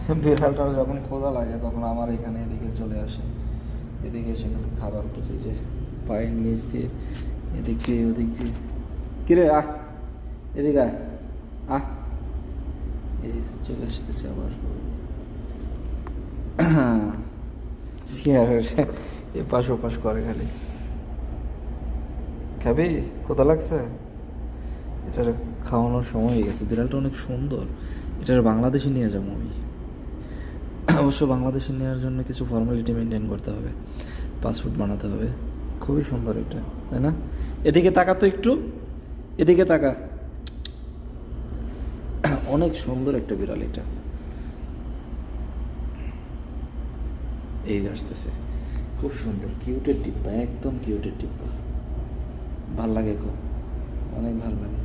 বিড়ালটার যখন ক্ষুধা লাগে তখন আমার এখানে এদিকে চলে আসে, এদিকে এসে খালি খাবার খুঁজে, যে পায়ের নিচ দিয়ে এদিক দিয়ে ওদিক দিয়ে। কিরে আহ, এদিকে আয়, আহ, এই যে চলে আসতেছে আবার। চেয়ারের এপাশ ওপাশ করে খালি। খাবি? ক্ষুধা লাগছে? এটার খাওয়ানোর সময় হয়ে গেছে। বিড়ালটা অনেক সুন্দর, এটার বাংলাদেশে নিয়ে যাবো আমি। অবশ্য বাংলাদেশে নেওয়ার জন্য কিছু ফর্মালিটি মেনটেন করতে হবে, পাসপোর্ট বানাতে হবে। খুবই সুন্দর এটা, তাই না? এদিকে তাকা তো একটু, এদিকে তাকা। অনেক সুন্দর একটা বিড়াল এটা। এই যে আসতেছে, খুব সুন্দর, কিউটের টিপ্পা, একদম কিউটের টিপ্পা। ভাল লাগে খুব, অনেক ভাল লাগে।